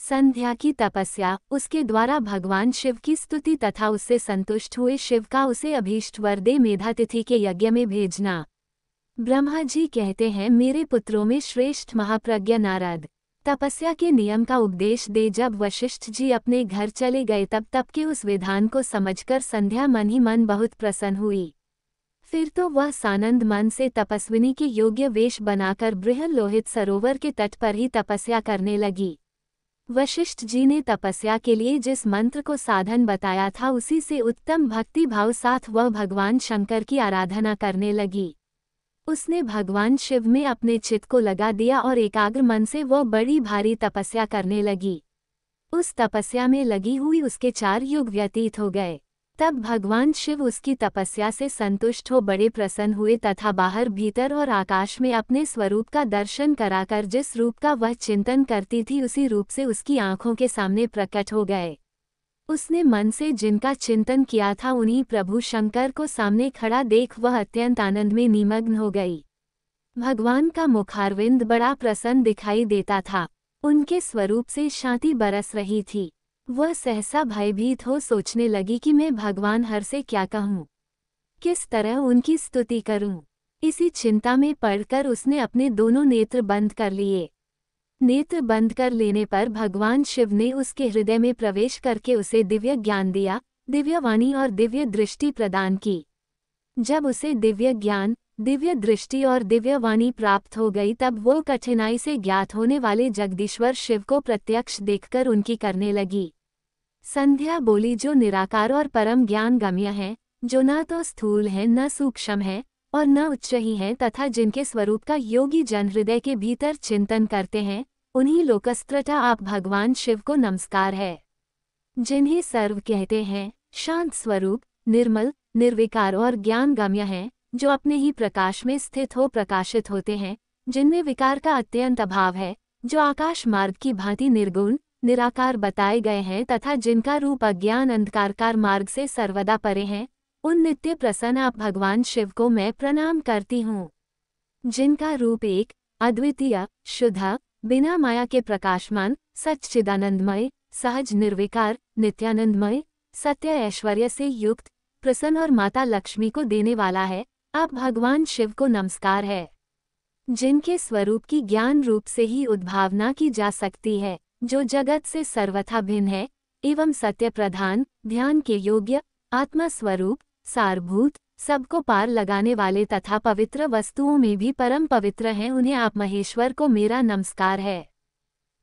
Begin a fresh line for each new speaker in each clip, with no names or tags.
संध्या की तपस्या, उसके द्वारा भगवान शिव की स्तुति तथा उससे संतुष्ट हुए शिव का उसे अभीष्ट वर दे मेधातिथि के यज्ञ में भेजना। ब्रह्मा जी कहते हैं, मेरे पुत्रों में श्रेष्ठ महाप्रज्ञ नारद तपस्या के नियम का उपदेश दे। जब वशिष्ठ जी अपने घर चले गए तब के उस विधान को समझकर संध्या मन ही मन बहुत प्रसन्न हुई। फिर तो वह सानंद मन से तपस्विनी के योग्य वेश बनाकर बृहल्लोहित सरोवर के तट पर ही तपस्या करने लगी। वशिष्ठ जी ने तपस्या के लिए जिस मंत्र को साधन बताया था उसी से उत्तम भक्ति भाव साथ वह भगवान शंकर की आराधना करने लगी। उसने भगवान शिव में अपने चित्त को लगा दिया और एकाग्र मन से वह बड़ी भारी तपस्या करने लगी। उस तपस्या में लगी हुई उसके 4 युग व्यतीत हो गए। तब भगवान शिव उसकी तपस्या से संतुष्ट हो बड़े प्रसन्न हुए तथा बाहर भीतर और आकाश में अपने स्वरूप का दर्शन कराकर जिस रूप का वह चिंतन करती थी उसी रूप से उसकी आंखों के सामने प्रकट हो गए। उसने मन से जिनका चिंतन किया था उन्हीं प्रभु शंकर को सामने खड़ा देख वह अत्यंत आनंद में निमग्न हो गई। भगवान का मुखारविंद बड़ा प्रसन्न दिखाई देता था। उनके स्वरूप से शांति बरस रही थी। वह सहसा भयभीत हो सोचने लगी कि मैं भगवान हर से क्या कहूँ, किस तरह उनकी स्तुति करूँ। इसी चिंता में पड़कर उसने अपने दोनों नेत्र बंद कर लिए। नेत्र बंद कर लेने पर भगवान शिव ने उसके हृदय में प्रवेश करके उसे दिव्य ज्ञान दिया, दिव्य वाणी और दिव्य दृष्टि प्रदान की। जब उसे दिव्य ज्ञान, दिव्य दृष्टि और दिव्य वाणी प्राप्त हो गई तब वो कठिनाई से ज्ञात होने वाले जगदीश्वर शिव को प्रत्यक्ष देखकर उनकी करने लगी। संध्या बोली, जो निराकार और परम ज्ञान गम्य है, जो न तो स्थूल है न सूक्ष्म है और न उच्च ही है तथा जिनके स्वरूप का योगी जन हृदय के भीतर चिंतन करते हैं, उन्हीं लोकस्त्रटा आप भगवान शिव को नमस्कार है। जिन्हें सर्व कहते हैं, शांत स्वरूप, निर्मल, निर्विकार और ज्ञान गम्य हैं, जो अपने ही प्रकाश में स्थित हो प्रकाशित होते हैं, जिनमें विकार का अत्यंत अभाव है, जो आकाश मार्ग की भांति निर्गुण निराकार बताए गए हैं तथा जिनका रूप अज्ञान अंधकारकार मार्ग से सर्वदा परे हैं, उन नित्य प्रसन्न आप भगवान शिव को मैं प्रणाम करती हूँ। जिनका रूप एक, अद्वितीय, शुद्ध, बिना माया के प्रकाशमान, सच्चिदानंदमय, सहज निर्विकार, नित्यानंदमय, सत्य ऐश्वर्य से युक्त, प्रसन्न और माता लक्ष्मी को देने वाला है, आप भगवान शिव को नमस्कार है। जिनके स्वरूप की ज्ञान रूप से ही उद्भावना की जा सकती है, जो जगत से सर्वथा भिन्न है एवं सत्य प्रधान, ध्यान के योग्य, आत्मा स्वरूप, सारभूत, सबको पार लगाने वाले तथा पवित्र वस्तुओं में भी परम पवित्र हैं, उन्हें आप महेश्वर को मेरा नमस्कार है।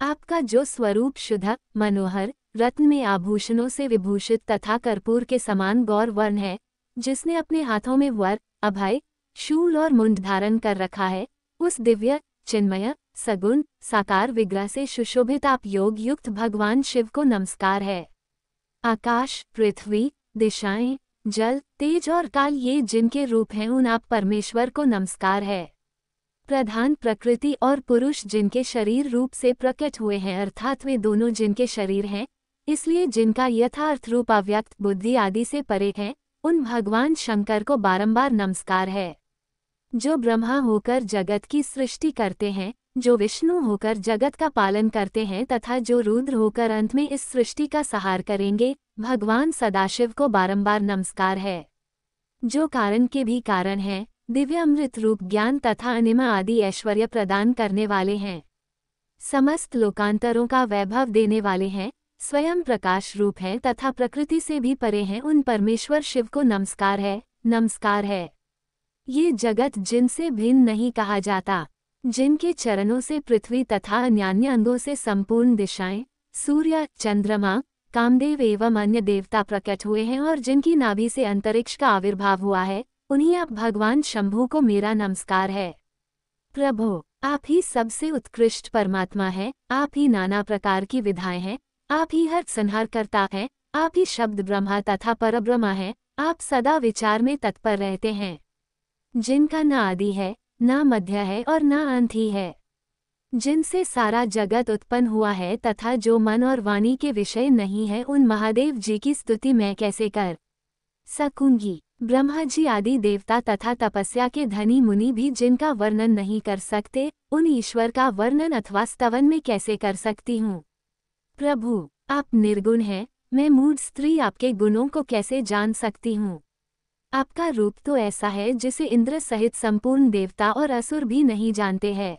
आपका जो स्वरूप शुद्ध, मनोहर, रत्न में आभूषणों से विभूषित तथा कर्पूर के समान गौर वर्ण है, जिसने अपने हाथों में वर, अभय, शूल और मुंड धारण कर रखा है, उस दिव्य, चिन्मय, सगुण, साकार विग्रह से सुशोभित आप योग युक्त भगवान शिव को नमस्कार है। आकाश, पृथ्वी, दिशाएं, जल, तेज और काल ये जिनके रूप हैं उन आप परमेश्वर को नमस्कार है। प्रधान प्रकृति और पुरुष जिनके शरीर रूप से प्रकट हुए हैं अर्थात वे दोनों जिनके शरीर हैं, इसलिए जिनका यथार्थ रूप अव्यक्त बुद्धि आदि से परे है, उन भगवान शंकर को बारंबार नमस्कार है। जो ब्रह्मा होकर जगत की सृष्टि करते हैं, जो विष्णु होकर जगत का पालन करते हैं तथा जो रुद्र होकर अंत में इस सृष्टि का सहार करेंगे, भगवान सदाशिव को बारंबार नमस्कार है। जो कारण के भी कारण हैं, दिव्य अमृत रूप ज्ञान तथा अनिमा आदि ऐश्वर्य प्रदान करने वाले हैं, समस्त लोकांतरों का वैभव देने वाले हैं, स्वयं प्रकाश रूप हैं तथा प्रकृति से भी परे हैं, उन परमेश्वर शिव को नमस्कार है, नमस्कार है। ये जगत जिनसे भिन्न नहीं कहा जाता, जिनके चरणों से पृथ्वी तथा अन्यान्य अंगों से संपूर्ण दिशाएं, सूर्य, चंद्रमा, कामदेव एवं अन्य देवता प्रकट हुए हैं और जिनकी नाभि से अंतरिक्ष का आविर्भाव हुआ है, उन्हीं आप भगवान शंभु को मेरा नमस्कार है। प्रभो, आप ही सबसे उत्कृष्ट परमात्मा हैं, आप ही नाना प्रकार की विधाएं हैं, आप ही हर संहार करता हैं, आप ही शब्द ब्रह्मा तथा परब्रह्मा हैं, आप सदा विचार में तत्पर रहते हैं। जिनका न आदि है, न मध्य है और न अंत ही है, जिनसे सारा जगत उत्पन्न हुआ है तथा जो मन और वाणी के विषय नहीं है, उन महादेव जी की स्तुति मैं कैसे कर सकूंगी। ब्रह्मा जी आदि देवता तथा तपस्या के धनी मुनि भी जिनका वर्णन नहीं कर सकते, उन ईश्वर का वर्णन अथवा स्तवन में कैसे कर सकती हूँ। प्रभु, आप निर्गुण हैं, मैं मूढ़ स्त्री आपके गुणों को कैसे जान सकती हूँ। आपका रूप तो ऐसा है जिसे इंद्र सहित संपूर्ण देवता और असुर भी नहीं जानते हैं।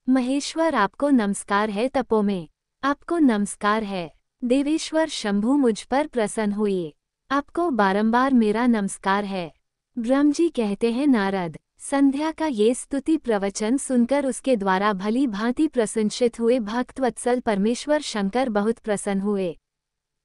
महेश्वर, आपको नमस्कार है, तपो में आपको नमस्कार है। देवेश्वर शंभु, मुझ पर प्रसन्न हुए, आपको बारंबार मेरा नमस्कार है। ब्रह्म जी कहते हैं, नारद, संध्या का ये स्तुति प्रवचन सुनकर उसके द्वारा भली भांति प्रशंसित हुए भक्त वत्सल परमेश्वर शंकर बहुत प्रसन्न हुए।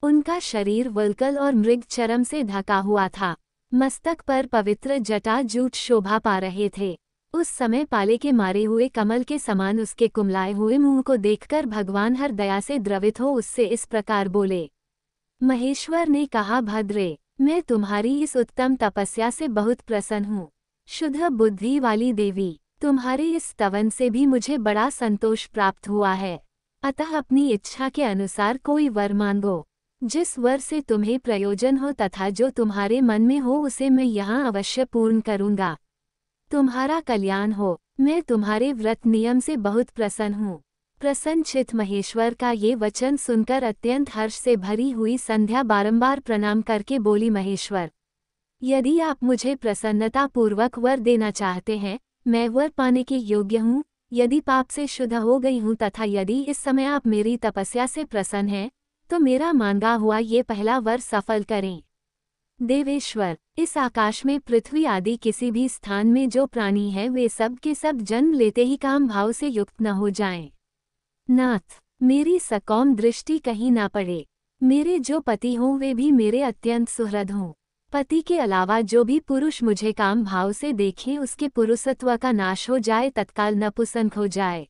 उनका शरीर वल्कल और मृग चरम से ढका हुआ था। मस्तक पर पवित्र जटा जूट शोभा पा रहे थे। उस समय पाले के मारे हुए कमल के समान उसके कुमलाए हुए मुंह को देखकर भगवान हर दया से द्रवित हो उससे इस प्रकार बोले। महेश्वर ने कहा, भद्रे, मैं तुम्हारी इस उत्तम तपस्या से बहुत प्रसन्न हूँ। शुद्ध बुद्धि वाली देवी, तुम्हारे इस स्तवन से भी मुझे बड़ा संतोष प्राप्त हुआ है। अतः अपनी इच्छा के अनुसार कोई वर मांगो। जिस वर से तुम्हें प्रयोजन हो तथा जो तुम्हारे मन में हो उसे मैं यहाँ अवश्य पूर्ण करूँगा। तुम्हारा कल्याण हो। मैं तुम्हारे व्रत नियम से बहुत प्रसन्न हूँ। प्रसन्नचित्त महेश्वर का ये वचन सुनकर अत्यंत हर्ष से भरी हुई संध्या बारंबार प्रणाम करके बोली, महेश्वर, यदि आप मुझे प्रसन्नता पूर्वक वर देना चाहते हैं, मैं वर पाने के योग्य हूँ। यदि पाप से शुद्ध हो गई हूँ तथा यदि इस समय आप मेरी तपस्या से प्रसन्न हैं, तो मेरा मांगा हुआ ये पहला वर सफल करें। देवेश्वर, इस आकाश में पृथ्वी आदि किसी भी स्थान में जो प्राणी हैं वे सब के सब जन्म लेते ही काम भाव से युक्त न हो जाएं। नाथ, मेरी सकौम दृष्टि कहीं ना पड़े। मेरे जो पति हों वे भी मेरे अत्यंत सुहृद हों। पति के अलावा जो भी पुरुष मुझे काम भाव से देखें उसके पुरुषत्व का नाश हो जाए, तत्काल नपुंसक हो जाए।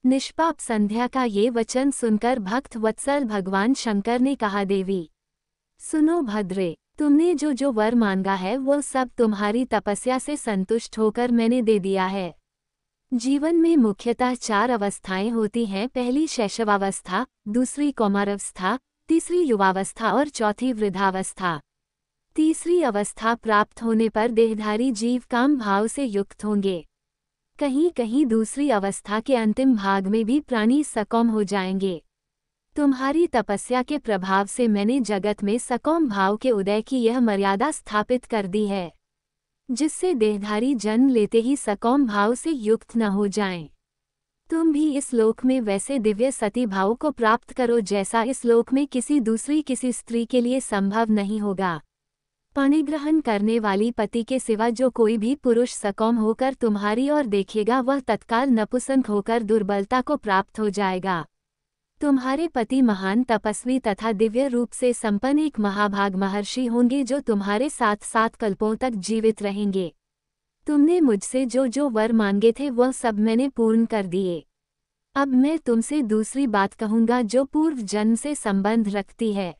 निष्पाप संध्या का ये वचन सुनकर भक्त वत्सल भगवान शंकर ने कहा, देवी सुनो भद्रे, तुमने जो जो वर मांगा है वो सब तुम्हारी तपस्या से संतुष्ट होकर मैंने दे दिया है। जीवन में मुख्यतः 4 अवस्थाएं होती हैं। पहली शैशवावस्था, दूसरी कौमारावस्था, तीसरी युवावस्था और चौथी वृद्धावस्था। तीसरी अवस्था प्राप्त होने पर देहधारी जीव काम भाव से युक्त होंगे। कहीं कहीं दूसरी अवस्था के अंतिम भाग में भी प्राणी सकौम हो जाएंगे। तुम्हारी तपस्या के प्रभाव से मैंने जगत में सकौम भाव के उदय की यह मर्यादा स्थापित कर दी है, जिससे देहधारी जन्म लेते ही सकौम भाव से युक्त न हो जाएं। तुम भी इस लोक में वैसे दिव्य सती भाव को प्राप्त करो जैसा इस लोक में किसी स्त्री के लिए संभव नहीं होगा। पाणिग्रहण करने वाली पति के सिवा जो कोई भी पुरुष सकौम होकर तुम्हारी ओर देखेगा वह तत्काल नपुंसक होकर दुर्बलता को प्राप्त हो जाएगा। तुम्हारे पति महान तपस्वी तथा दिव्य रूप से संपन्न एक महाभाग महर्षि होंगे जो तुम्हारे साथ 7 कल्पों तक जीवित रहेंगे। तुमने मुझसे जो जो वर मांगे थे वह सब मैंने पूर्ण कर दिए। अब मैं तुमसे दूसरी बात कहूँगा जो पूर्व जन्म से संबंध रखती है।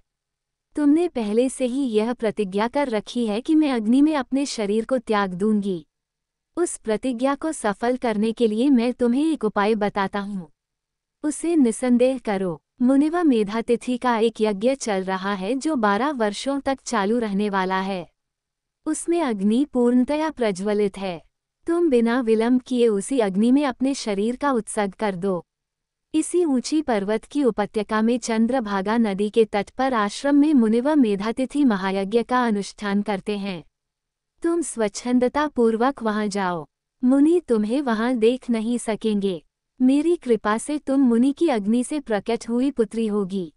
तुमने पहले से ही यह प्रतिज्ञा कर रखी है कि मैं अग्नि में अपने शरीर को त्याग दूंगी। उस प्रतिज्ञा को सफल करने के लिए मैं तुम्हें एक उपाय बताता हूँ, उसे निसंदेह करो। मुनिवा मेधातिथि का एक यज्ञ चल रहा है जो 12 वर्षों तक चालू रहने वाला है। उसमें अग्नि पूर्णतया प्रज्वलित है। तुम बिना विलंब किए उसी अग्नि में अपने शरीर का उत्सर्ग कर दो। इसी ऊंची पर्वत की उपत्यका में चंद्रभागा नदी के तट पर आश्रम में मुनिवा मेधातिथि महायज्ञ का अनुष्ठान करते हैं। तुम स्वच्छंदता पूर्वक वहां जाओ। मुनि तुम्हें वहां देख नहीं सकेंगे। मेरी कृपा से तुम मुनि की अग्नि से प्रकट हुई पुत्री होगी।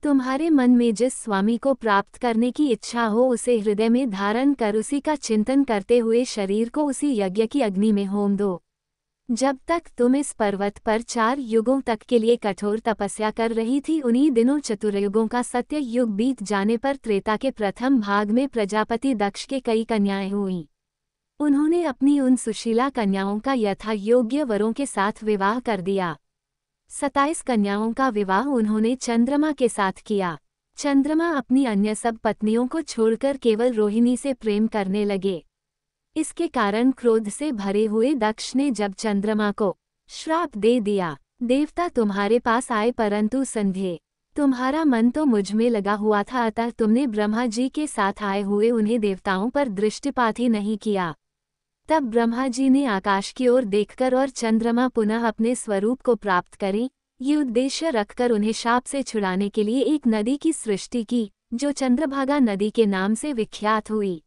तुम्हारे मन में जिस स्वामी को प्राप्त करने की इच्छा हो उसे हृदय में धारण कर उसी का चिंतन करते हुए शरीर को उसी यज्ञ की अग्नि में होम दो। जब तक तुम इस पर्वत पर 4 युगों तक के लिए कठोर तपस्या कर रही थी, उन्हीं दिनों चतुर्युगों का सत्य युग बीत जाने पर त्रेता के प्रथम भाग में प्रजापति दक्ष के कई कन्याएं हुईं। उन्होंने अपनी उन सुशीला कन्याओं का यथा योग्य वरों के साथ विवाह कर दिया। 27 कन्याओं का विवाह उन्होंने चंद्रमा के साथ किया। चंद्रमा अपनी अन्य सब पत्नियों को छोड़कर केवल रोहिणी से प्रेम करने लगे। इसके कारण क्रोध से भरे हुए दक्ष ने जब चंद्रमा को श्राप दे दिया, देवता तुम्हारे पास आए परंतु संध्या, तुम्हारा मन तो मुझ में लगा हुआ था, अतः तुमने ब्रह्मा जी के साथ आए हुए उन्हें देवताओं पर दृष्टिपात ही नहीं किया। तब ब्रह्मा जी ने आकाश की ओर देखकर और चंद्रमा पुनः अपने स्वरूप को प्राप्त करें ये उद्देश्य रखकर उन्हें शाप से छुड़ाने के लिए एक नदी की सृष्टि की, जो चंद्रभागा नदी के नाम से विख्यात हुई।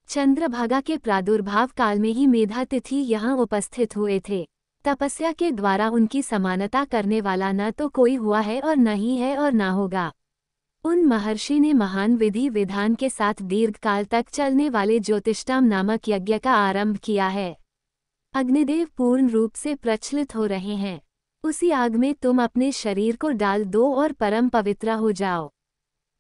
चंद्रभागा के प्रादुर्भाव काल में ही मेधातिथि यहाँ उपस्थित हुए थे। तपस्या के द्वारा उनकी समानता करने वाला न तो कोई हुआ है और न ही है और न होगा। उन महर्षि ने महान विधि विधान के साथ दीर्घकाल तक चलने वाले ज्योतिष्ठाम नामक यज्ञ का आरंभ किया है। अग्निदेव पूर्ण रूप से प्रचलित हो रहे हैं। उसी आग में तुम अपने शरीर को डाल दो और परम पवित्र हो जाओ।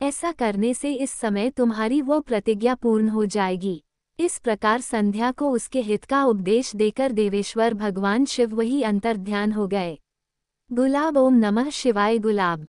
ऐसा करने से इस समय तुम्हारी वो प्रतिज्ञा पूर्ण हो जाएगी। इस प्रकार संध्या को उसके हित का उपदेश देकर देवेश्वर भगवान शिव वही अंतर्ध्यान हो गए। गुलाब। ओम नमः शिवाय। गुलाब।